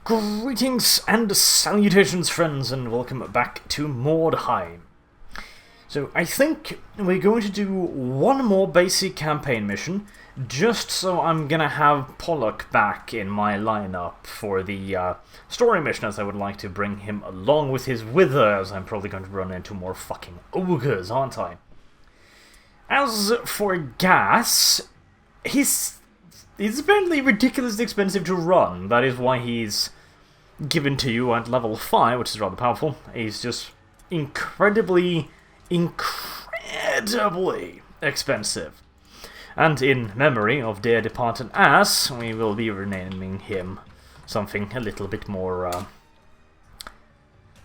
Greetings and salutations, friends, and welcome back to Mordheim. So, I think we're going to do one more basic campaign mission, just so I'm gonna have Pollock back in my lineup for the story mission, as I would like to bring him along with his wither, as I'm probably going to run into more fucking ogres, aren't I? As for gas, he's apparently ridiculously expensive to run. That is why he's given to you at level 5, which is rather powerful. He's just incredibly expensive. And in memory of dear departed ass, we will be renaming him something a little bit more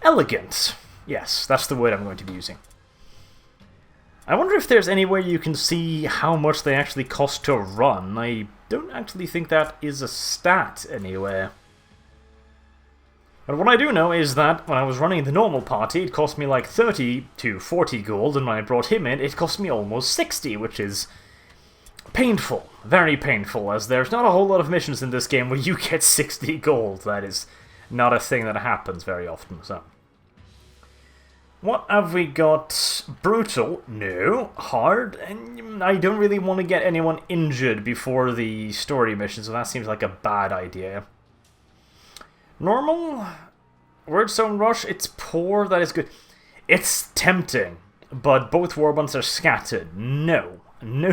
elegant. Yes, that's the word I'm going to be using. I wonder if there's any way you can see how much they actually cost to run. I don't actually think that is a stat anywhere. But what I do know is that when I was running the normal party, it cost me like 30 to 40 gold, and when I brought him in, it cost me almost 60, which is painful. Very painful, as there's not a whole lot of missions in this game where you get 60 gold. That is not a thing that happens very often, so... What have we got? Brutal? No. Hard? And I don't really want to get anyone injured before the story mission, so that seems like a bad idea. Normal? Wordstone Rush? It's poor, that is good. It's tempting, but both warbunds are scattered. No. No.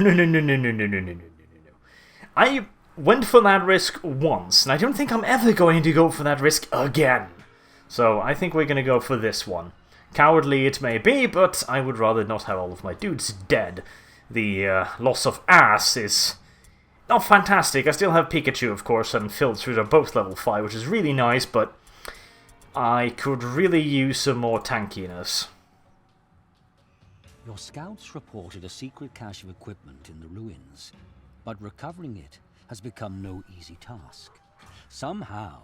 I went for that risk once, and I don't think I'm ever going to go for that risk again. So I think we're going to go for this one. Cowardly it may be, but I would rather not have all of my dudes dead. The loss of ass is not fantastic. I still have Pikachu, of course, and Filters are both level 5, which is really nice, but I could really use some more tankiness. Your scouts reported a secret cache of equipment in the ruins, but recovering it has become no easy task. Somehow,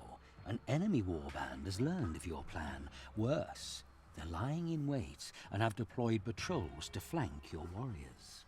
an enemy warband has learned of your plan. Worse, they're lying in wait and have deployed patrols to flank your warriors.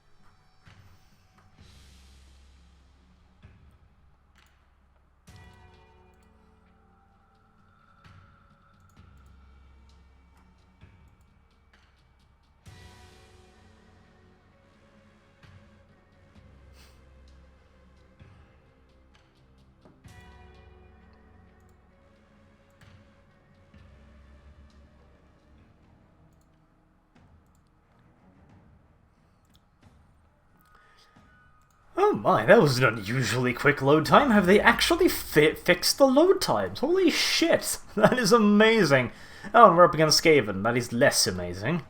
Oh my, that was an unusually quick load time. Have they actually fixed the load times? Holy shit, that is amazing. Oh, and we're up against Skaven. That is less amazing.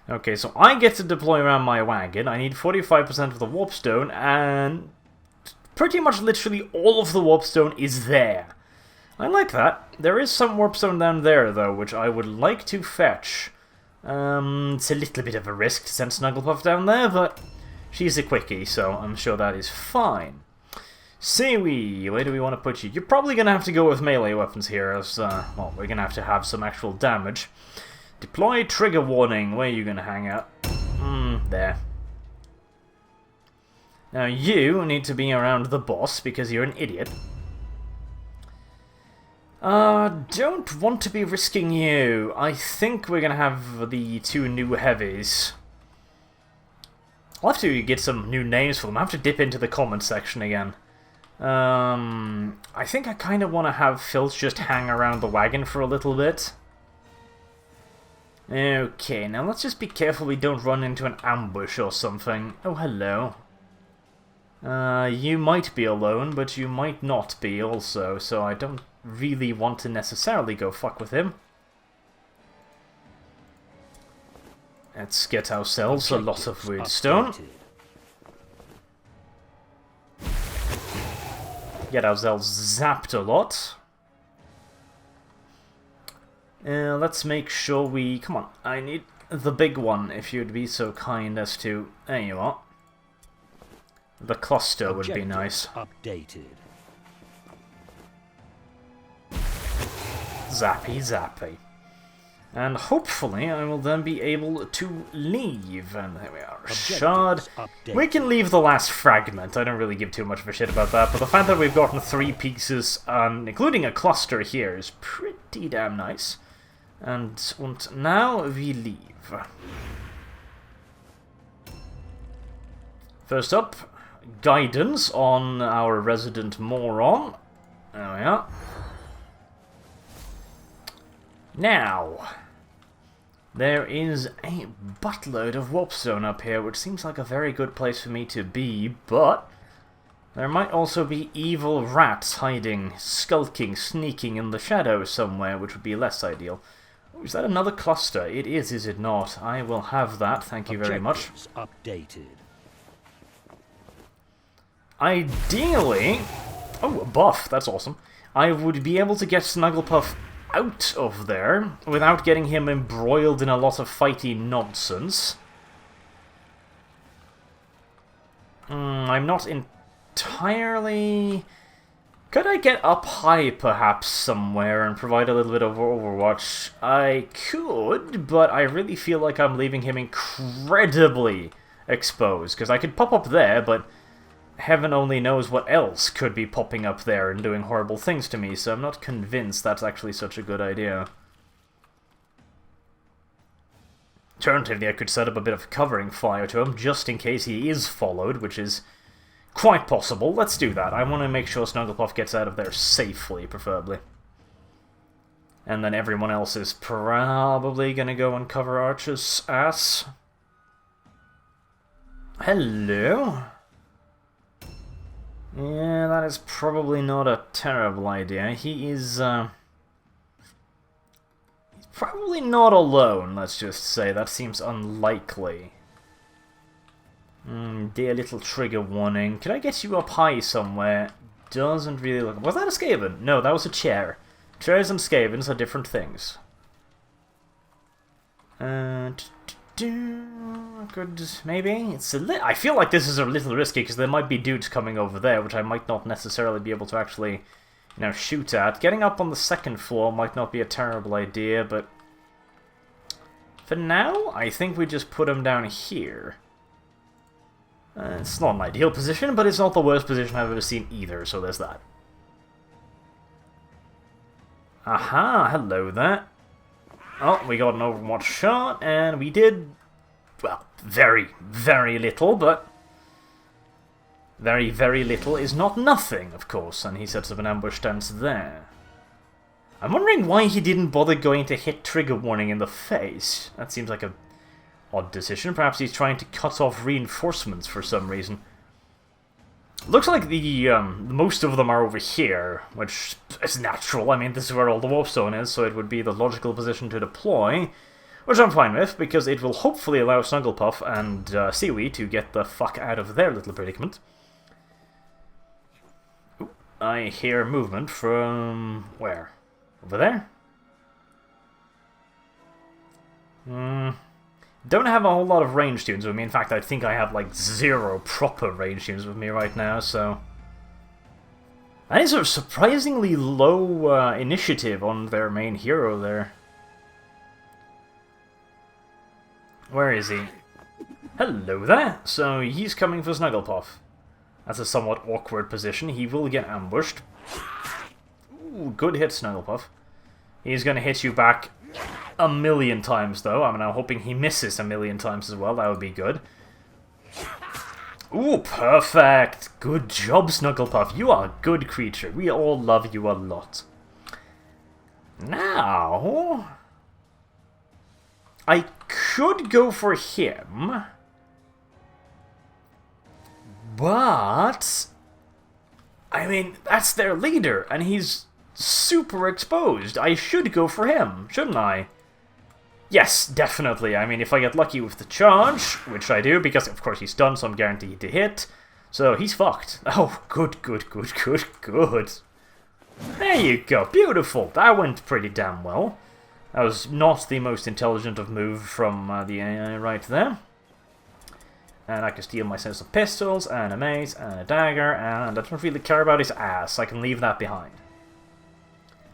Okay, so I get to deploy around my wagon. I need 45% of the warpstone, and pretty much literally all of the warpstone is there. I like that. There is some warpstone down there, though, which I would like to fetch. It's a little bit of a risk to send Snugglepuff down there, but she's a quickie, so I'm sure that is fine. Seaweed, where do we want to put you? You're probably going to have to go with melee weapons here, as, well, we're going to have some actual damage. Deploy trigger warning, where are you going to hang out? There. Now you need to be around the boss, because you're an idiot. Don't want to be risking you. I think we're going to have the two new heavies. I'll have to get some new names for them. I have to dip into the comment section again. I think I kind of want to have Filch just hang around the wagon for a little bit. Okay, now let's just be careful we don't run into an ambush or something. Oh, hello. You might be alone, but you might not be also, so I don't really want to necessarily go fuck with him. Let's get ourselves a lot of Weirdstone. Get ourselves zapped a lot. Let's make sure we... Come on, I need the big one, if you'd be so kind as to... There you are. The cluster would be nice. Updated. Zappy, zappy. And hopefully I will then be able to leave. And there we are. Shard. We can leave the last fragment. I don't really give too much of a shit about that. But the fact that we've gotten 3 pieces, including a cluster here, is pretty damn nice. And now we leave. First up, guidance on our resident moron. There we are. Now, there is a buttload of warp zone up here, which seems like a very good place for me to be, but there might also be evil rats hiding, skulking, sneaking in the shadows somewhere, which would be less ideal. Oh, is that another cluster? It is it not? I will have that, thank you very much. Updated. Ideally... Oh, a buff, that's awesome. I would be able to get Snugglepuff out of there without getting him embroiled in a lot of fighty nonsense. I'm not entirely... Could I get up high, perhaps, somewhere and provide a little bit of Overwatch? I could, but I really feel like I'm leaving him incredibly exposed, because I could pop up there, but heaven only knows what else could be popping up there and doing horrible things to me, so I'm not convinced that's actually such a good idea. Alternatively, I could set up a bit of covering fire to him, just in case he is followed, which is quite possible. Let's do that. I want to make sure Snugglepuff gets out of there safely, preferably. And then everyone else is probably going to go and cover Archer's ass. Hello? Yeah, that is probably not a terrible idea. He is, he's probably not alone, let's just say. That seems unlikely. Dear little trigger warning. Can I get you up high somewhere? Doesn't really look... Was that a Sigeman? No, that was a chair. Chairs and Skavens are different things. Good, maybe? It's a I feel like this is a little risky, because there might be dudes coming over there, which I might not necessarily be able to actually, you know, shoot at. Getting up on the 2nd floor might not be a terrible idea, but for now, I think we just put him down here. It's not an ideal position, but it's not the worst position I've ever seen either, so there's that. Aha, hello there. Oh, we got an Overwatch shot, and we did, well, very, very little, but very, very little is not nothing, of course, and he sets up an ambush stance there. I'm wondering why he didn't bother going to hit trigger warning in the face. That seems like a odd decision. Perhaps he's trying to cut off reinforcements for some reason. Looks like the most of them are over here, which is natural. I mean, this is where all the warp zone is, so it would be the logical position to deploy, which I'm fine with, because it will hopefully allow Snugglepuff and Seaweed to get the fuck out of their little predicament. Ooh, I hear movement from... where? Over there? Don't have a whole lot of range tunes with me. In fact, I think I have like 0 proper range tunes with me right now, so... That is a surprisingly low initiative on their main hero there. Where is he? Hello there! So he's coming for Snugglepuff. That's a somewhat awkward position. He will get ambushed. Ooh, good hit, Snugglepuff. He's gonna hit you back a million times, though. I mean, I'm hoping he misses a million times as well. That would be good. Ooh, perfect! Good job, Snugglepuff. You are a good creature. We all love you a lot. Now... I could go for him... But... I mean, that's their leader, and he's super exposed. I should go for him, shouldn't I? Yes, definitely. I mean, if I get lucky with the charge, which I do, because of course he's done, so I'm guaranteed to hit. So he's fucked. Oh, good, good, good, good, good. There you go. Beautiful. That went pretty damn well. That was not the most intelligent of move from the AI right there. And I can steal my sense of pistols, and a mace, and a dagger, and I don't really care about his ass. I can leave that behind.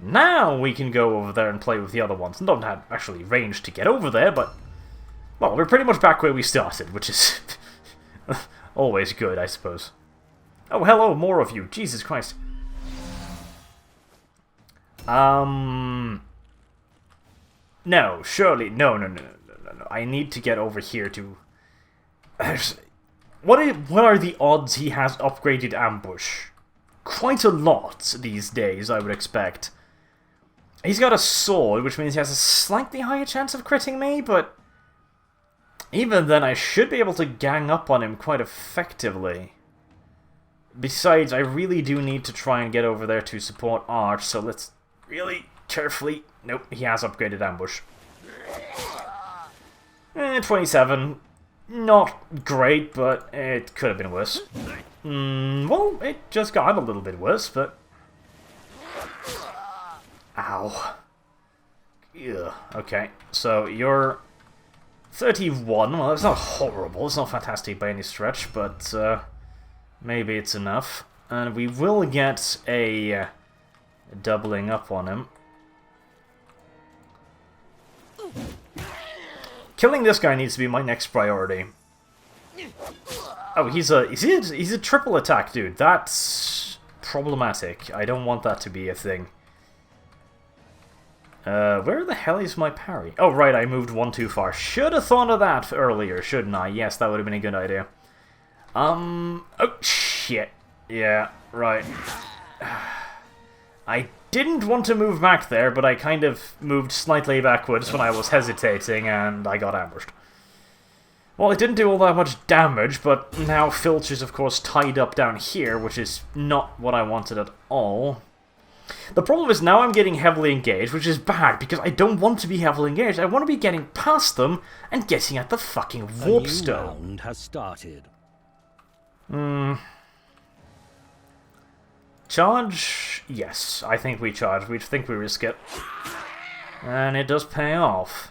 Now we can go over there and play with the other ones. And don't have actually range to get over there, but... Well, we're pretty much back where we started, which is... always good, I suppose. Oh, hello, more of you. Jesus Christ. No, surely... No. I need to get over here to... What are the odds he has upgraded ambush? Quite a lot these days, I would expect. He's got a sword, which means he has a slightly higher chance of critting me, but... Even then, I should be able to gang up on him quite effectively. Besides, I really do need to try and get over there to support Arch, so let's really carefully... Nope, he has upgraded ambush. 27. Not great, but it could have been worse. Well, it just got a little bit worse, but... Ow. Ugh. Okay, so you're 31. Well, that's not horrible. It's not fantastic by any stretch, but maybe it's enough. And we will get a doubling up on him. Killing this guy needs to be my next priority. Oh, he's a triple attack dude. That's problematic. I don't want that to be a thing. Where the hell is my parry? Oh, right, I moved one too far. Should have thought of that earlier, shouldn't I? Yes, that would have been a good idea. Oh, shit. Yeah, right. I didn't want to move back there, but I kind of moved slightly backwards when I was hesitating, and I got ambushed. Well, it didn't do all that much damage, but now Filch is, of course, tied up down here, which is not what I wanted at all. The problem is now I'm getting heavily engaged, which is bad, because I don't want to be heavily engaged. I want to be getting past them and getting at the fucking warp stone. A new round has started. Charge? Yes, I think we charge. We think we risk it. And it does pay off.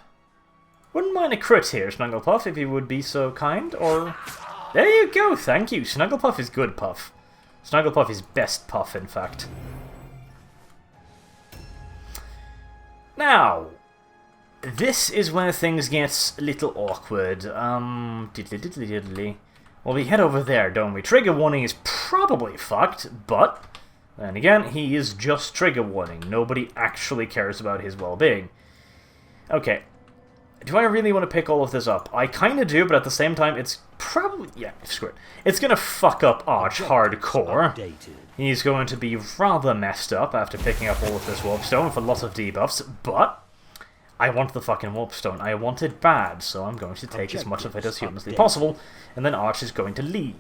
Wouldn't mind a crit here, Snugglepuff, if you would be so kind, or... There you go, thank you. Snugglepuff is good Puff. Snugglepuff is best Puff, in fact. Now, this is where things get a little awkward. Diddly. Well, we head over there, don't we? Trigger warning is probably fucked, but... Then again, he is just trigger warning. Nobody actually cares about his well-being. Okay. Do I really want to pick all of this up? I kind of do, but at the same time, it's probably... Yeah, screw it. It's going to fuck up Arch hardcore. He's going to be rather messed up after picking up all of this warp stone for lots of debuffs, but... I want the fucking warp stone. I want it bad, so I'm going to take as much of it as humanly possible, and then Arch is going to leave.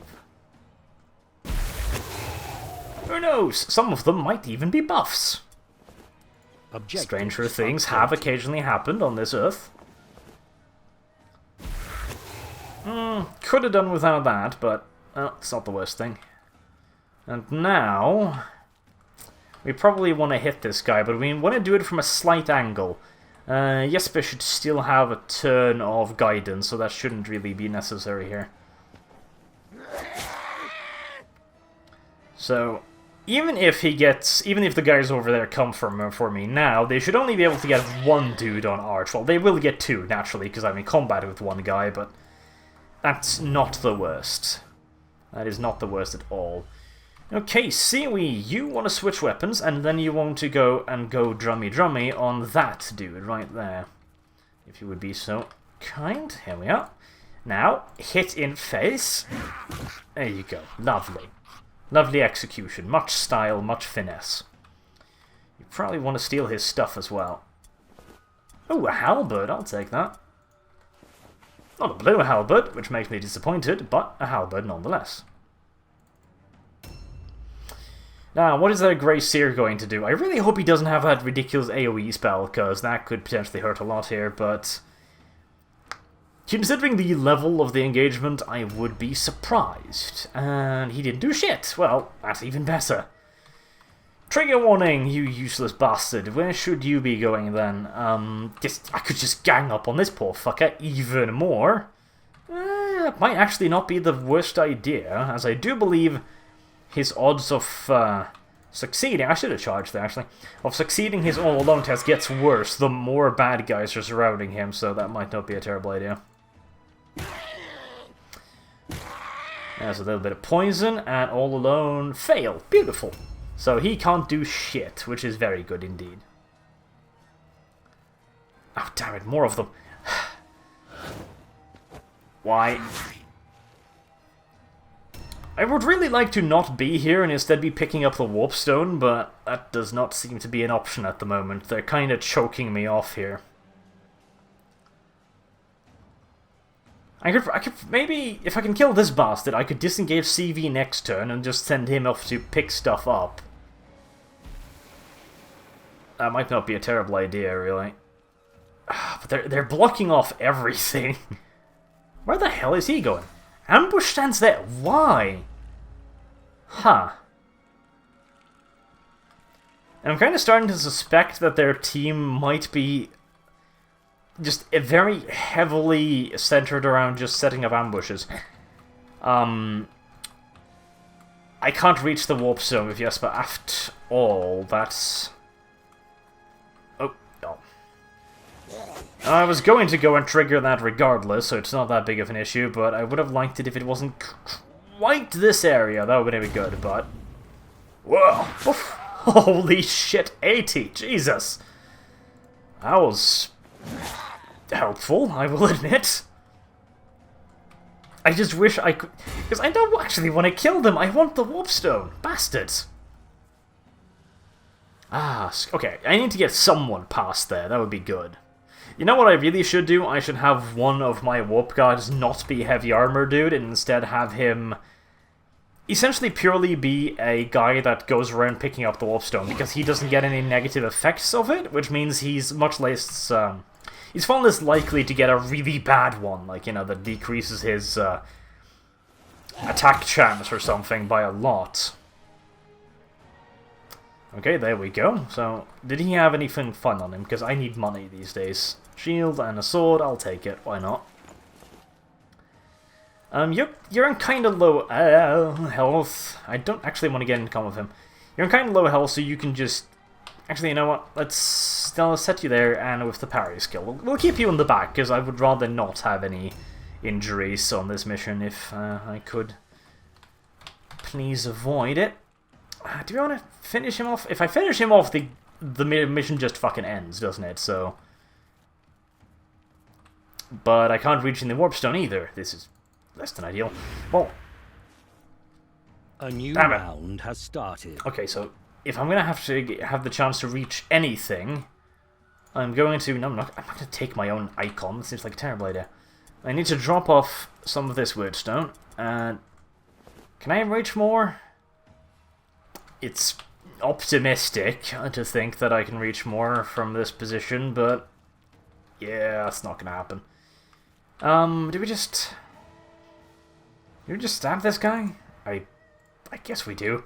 Who knows? Some of them might even be buffs. Stranger things have occasionally happened on this Earth. Could have done without that, but it's not the worst thing. And now... We probably want to hit this guy, but we want to do it from a slight angle. Jesper should still have a turn of guidance, so that shouldn't really be necessary here. So, even if the guys over there come for me now, they should only be able to get one dude on Arch. Well, they will get two, naturally, because I'm in combat with one guy, but that's not the worst. That is not the worst at all. Okay, Siwi, you want to switch weapons, and then you want to go drummy on that dude right there. If you would be so kind. Here we are. Now, hit in face. There you go. Lovely. Lovely execution. Much style, much finesse. You probably want to steal his stuff as well. Oh, a halberd. I'll take that. Not a blue halberd, which makes me disappointed, but a halberd nonetheless. Now, what is that Grey Seer going to do? I really hope he doesn't have that ridiculous AoE spell, because that could potentially hurt a lot here, but... Considering the level of the engagement, I would be surprised. And he didn't do shit. Well, that's even better. Trigger warning, you useless bastard. Where should you be going then? I could just gang up on this poor fucker even more. It might actually not be the worst idea, as I do believe his odds of succeeding... I should have charged there, actually. Of succeeding his all-alone test gets worse the more bad guys are surrounding him, so that might not be a terrible idea. There's a little bit of poison, and all alone fail. Beautiful. So he can't do shit, which is very good indeed. Oh, damn it, more of them. Why? I would really like to not be here and instead be picking up the warp stone, but that does not seem to be an option at the moment. They're kind of choking me off here. I could maybe, if I can kill this bastard, I could disengage CV next turn and just send him off to pick stuff up. That might not be a terrible idea, really. But they're blocking off everything. Where the hell is he going? Ambush stands there. Why? Huh. And I'm kind of starting to suspect that their team might be just very heavily centered around just setting up ambushes. I can't reach the warp zone with yes, but after all, that's... Oh, no. I was going to go and trigger that regardless, so it's not that big of an issue, but I would have liked it if it wasn't quite this area. That would have been good, but... Whoa! Oof. Holy shit, 80! Jesus! That was... helpful, I will admit. I just wish I could... Because I don't actually want to kill them, I want the warp stone. Bastards. Ah, okay, I need to get someone past there, that would be good. You know what I really should do? I should have one of my warp guards not be heavy armor dude, and instead have him essentially purely be a guy that goes around picking up the warp stone, because he doesn't get any negative effects of it, which means he's much less... he's far less likely to get a really bad one, like, you know, that decreases his attack chance or something by a lot. Okay, there we go. So, did he have anything fun on him? Because I need money these days. Shield and a sword, I'll take it. Why not? You're in kind of low health. I don't actually want to get in combat with him. You're in kind of low health, so you can just... Actually, you know what? Let's set you there, and with the parry skill. We'll keep you in the back, because I would rather not have any injuries on this mission if I could. Please avoid it. Do we want to finish him off? If I finish him off, the mission just fucking ends, doesn't it? So... But I can't reach in the warp stone either. This is less than ideal. Well... A new round has started. Okay, so... If I'm gonna have to have the chance to reach anything, I'm going to... No, I'm not gonna take my own icon. That seems like a terrible idea. I need to drop off some of this wordstone. And can I reach more? It's optimistic to think that I can reach more from this position, but yeah, that's not gonna happen. Do we just stab this guy? I guess we do.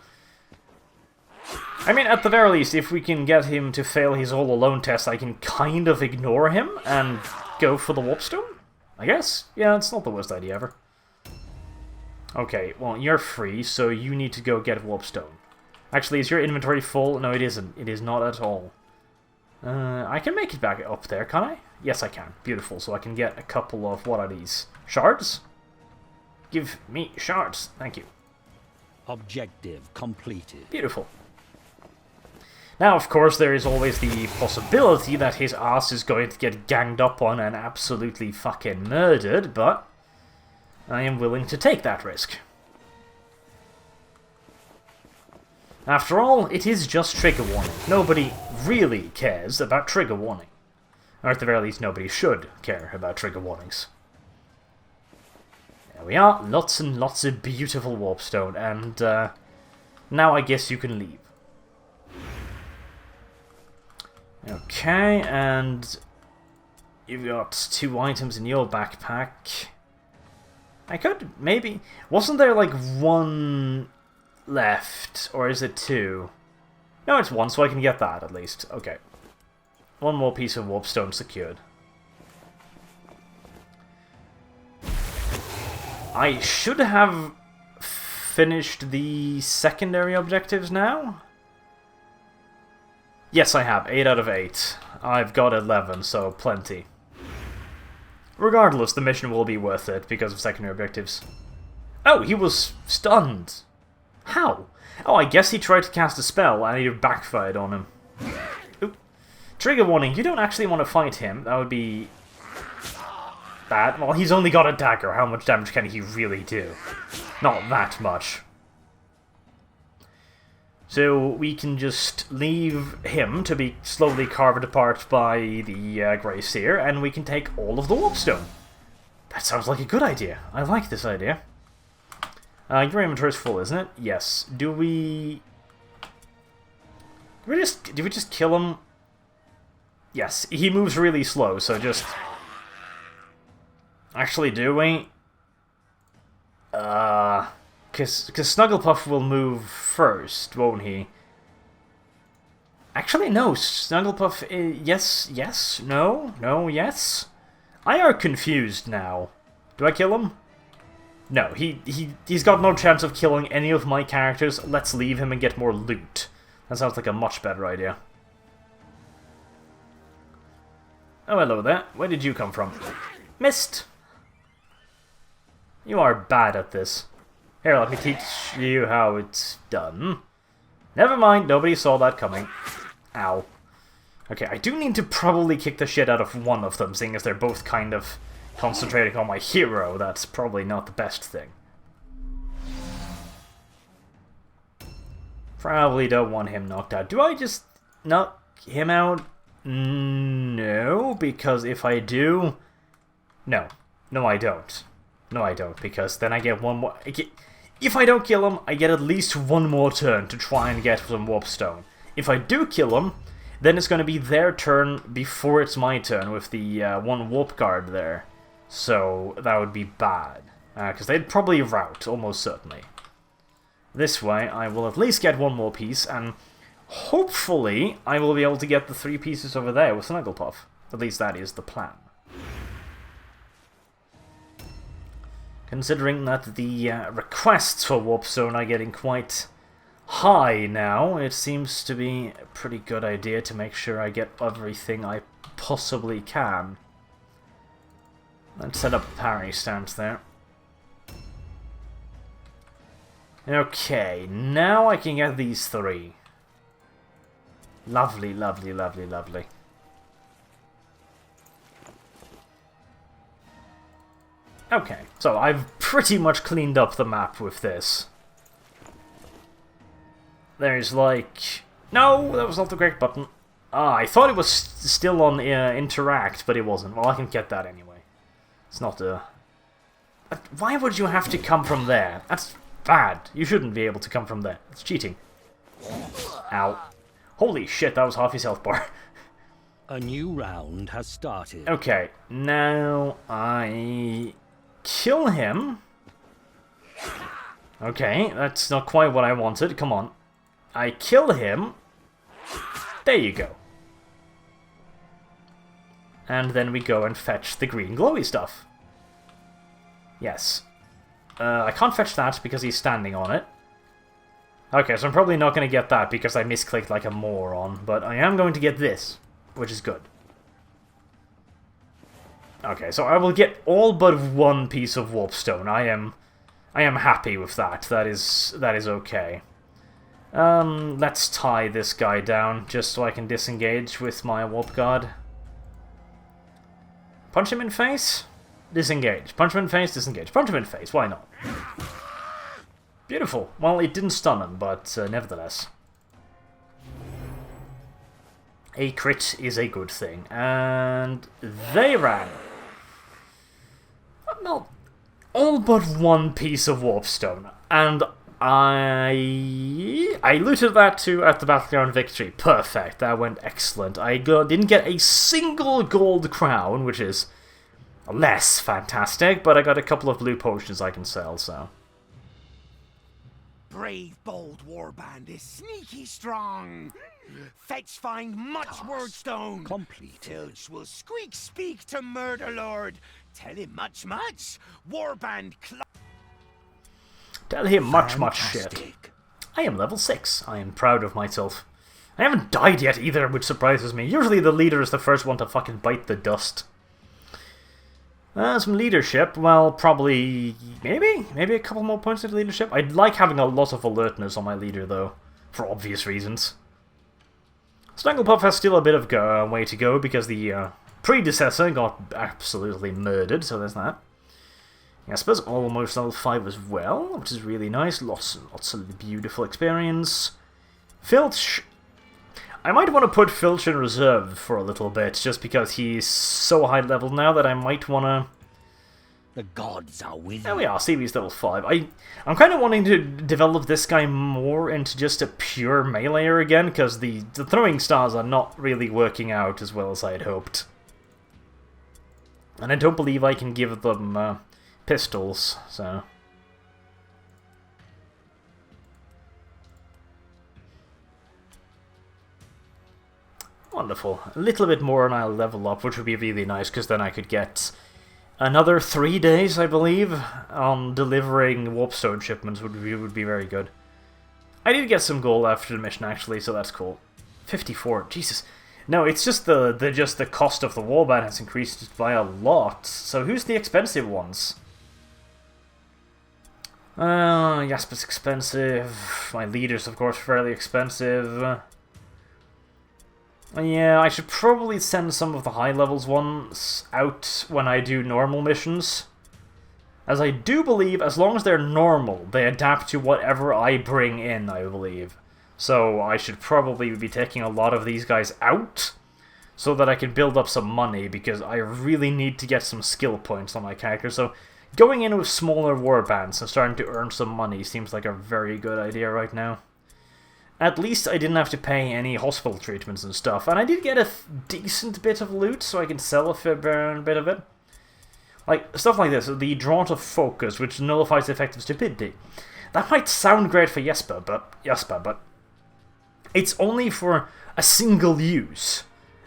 I mean, at the very least, if we can get him to fail his all-alone test, I can kind of ignore him and go for the warpstone? I guess? Yeah, it's not the worst idea ever. Okay, well, you're free, so you need to go get warpstone. Actually, is your inventory full? No, it isn't. It is not at all. I can make it back up there, can I? Yes, I can. Beautiful, so I can get a couple of... What are these? Shards? Give me shards. Thank you. Objective completed. Beautiful. Now, of course, there is always the possibility that his ass is going to get ganged up on and absolutely fucking murdered, but I am willing to take that risk. After all, it is just trigger warning. Nobody really cares about trigger warning. Or at the very least, nobody should care about trigger warnings. There we are, lots and lots of beautiful warpstone, and now I guess you can leave. Okay, and you've got 2 items in your backpack. I could, maybe... Wasn't there like 1 left, or is it 2? No, it's 1, so I can get that at least. Okay. 1 more piece of warpstone secured. I should have finished the secondary objectives now. Yes, I have. 8 out of 8. I've got 11, so plenty. Regardless, the mission will be worth it because of secondary objectives. Oh, he was stunned. How? Oh, I guess he tried to cast a spell and it backfired on him. Oop. Trigger warning, you don't actually want to fight him. That would be bad. Well, he's only got a dagger. How much damage can he really do? Not that much. So we can just leave him to be slowly carved apart by the Grey Seer, and we can take all of the Warpstone. That sounds like a good idea. I like this idea. Your inventory is full, isn't it? Yes. Do we... Did we just kill him? Yes, he moves really slow, so just... Actually, do we? Because Snugglepuff will move first, won't he? Actually, no. Snugglepuff... yes, no, yes. I are confused now. Do I kill him? No, he's got no chance of killing any of my characters. Let's leave him and get more loot. That sounds like a much better idea. Oh, hello there. Where did you come from? Missed! You are bad at this. Here, let me teach you how it's done. Never mind, nobody saw that coming. Ow. Okay, I do need to probably kick the shit out of one of them, seeing as they're both kind of concentrating on my hero. That's probably not the best thing. Probably don't want him knocked out. Do I just knock him out? No, because if I do... No. No, I don't. No, I don't, because then I get one more... If I don't kill him, I get at least one more turn to try and get some Warpstone. If I do kill him, then it's going to be their turn before it's my turn with the one Warp Guard there. So that would be bad, because they'd probably rout, almost certainly. This way, I will at least get one more piece, and hopefully I will be able to get the 3 pieces over there with Snugglepuff. At least that is the plan. Considering that the requests for Warpstone are getting quite high now, it seems to be a pretty good idea to make sure I get everything I possibly can. Let's set up a parry stance there. Okay, now I can get these 3. Lovely, lovely, lovely, lovely. Okay, so I've pretty much cleaned up the map with this. There's like... No, that was not the correct button. Ah, I thought it was still on interact, but it wasn't. Well, I can get that anyway. It's not a... Why would you have to come from there? That's bad. You shouldn't be able to come from there. It's cheating. Ow. Holy shit, that was half his health bar. A new round has started. Okay, now I... kill him. Okay, that's not quite what I wanted. Come on. I kill him. There you go. And then we go and fetch the green glowy stuff. Yes. I can't fetch that because he's standing on it. Okay, so I'm probably not going to get that because I misclicked like a moron. But I am going to get this, which is good. Okay, so I will get all but 1 piece of Warpstone. I am happy with that. That is okay. Let's tie this guy down just so I can disengage with my Warp Guard. Punch him in face? Disengage. Punch him in face, disengage. Punch him in face, why not? Beautiful. Well, it didn't stun him, but nevertheless. A crit is a good thing. And they ran. Well, all but 1 piece of Warpstone. And I looted that too at the Battleground Victory. Perfect, that went excellent. I didn't get a single gold crown, which is less fantastic, but I got a couple of blue potions I can sell, so... Brave, bold warband is sneaky strong. Fetch find much wordstone. Complete. Tilch will squeak speak to Murder Lord. Tell him much. Warband Tell him much shit. I am level 6. I am proud of myself. I haven't died yet either, which surprises me. Usually the leader is the first one to fucking bite the dust. Some leadership, well, probably, maybe a couple more points of leadership. I'd like having a lot of alertness on my leader, though, for obvious reasons. Snagglepuff has still a bit of way to go, because the predecessor got absolutely murdered, so there's that. Yeah, I suppose almost level 5 as well, which is really nice. Lots and lots of beautiful experience. Filch, I might want to put Filch in reserve for a little bit, just because he's so high level now that I might want to... The gods are with you. There we are, Seaweed's level 5. I'm kind of wanting to develop this guy more into just a pure meleeer again, because the throwing stars are not really working out as well as I had hoped. And I don't believe I can give them pistols, so... Wonderful. A little bit more and I'll level up, which would be really nice, because then I could get another 3 days, I believe, on delivering Warpstone shipments would be very good. I did get some gold after the mission, actually, so that's cool. 54, Jesus. No, it's just the cost of the warband has increased by a lot. So who's the expensive ones? Jasper's expensive. My leader's, of course, fairly expensive. Yeah, I should probably send some of the high levels ones out when I do normal missions. As I do believe, as long as they're normal, they adapt to whatever I bring in, I believe. So I should probably be taking a lot of these guys out, so that I can build up some money, because I really need to get some skill points on my character. So going in with smaller warbands and starting to earn some money seems like a very good idea right now. At least I didn't have to pay any hospital treatments and stuff, and I did get a decent bit of loot, so I can sell a bit of it. Like, stuff like this, the Draught of Focus, which nullifies the effect of stupidity. That might sound great for Jesper, but it's only for a single use,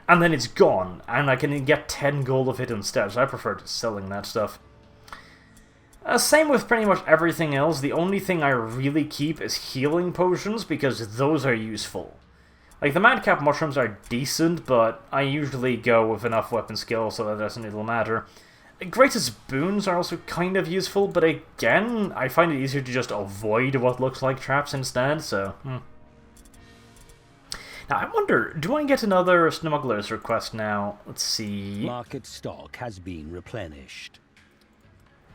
and then it's gone, and I can get 10 gold of it instead, so I prefer just selling that stuff. Same with pretty much everything else. The only thing I really keep is healing potions, because those are useful. Like, the Madcap Mushrooms are decent, but I usually go with enough weapon skill so that doesn't really matter. Greatest Boons are also kind of useful, but again, I find it easier to just avoid what looks like traps instead, so... Now, I wonder, do I get another Smuggler's request now? Let's see... Market stock has been replenished.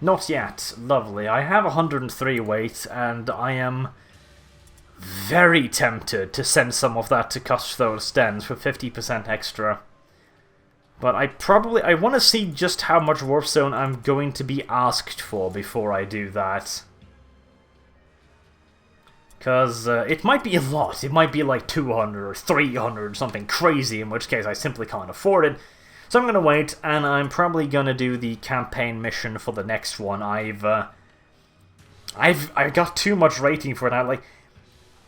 Not yet. Lovely. I have 103 weight, and I am very tempted to send some of that to Cuthose Dens for 50% extra. But I want to see just how much Warpstone I'm going to be asked for before I do that. Because it might be a lot. It might be like 200 or 300 or something crazy, in which case I simply can't afford it. So I'm going to wait, and I'm probably going to do the campaign mission for the next one. I've got too much rating for it now. Like,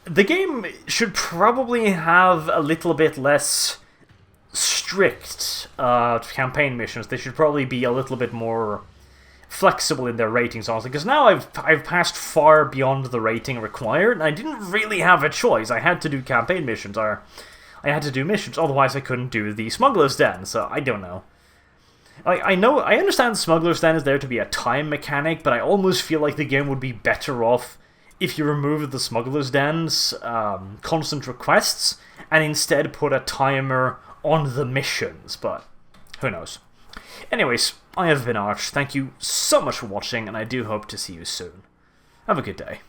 the game should probably have a little bit less strict campaign missions. They should probably be a little bit more flexible in their ratings, honestly. Because now I've passed far beyond the rating required, and I didn't really have a choice. I had to do campaign missions, or I had to do missions, otherwise I couldn't do the Smuggler's Den, so I don't know. I understand Smuggler's Den is there to be a time mechanic, but I almost feel like the game would be better off if you removed the Smuggler's Den's constant requests, and instead put a timer on the missions, but who knows. Anyways, I have been Arch, thank you so much for watching, and I do hope to see you soon. Have a good day.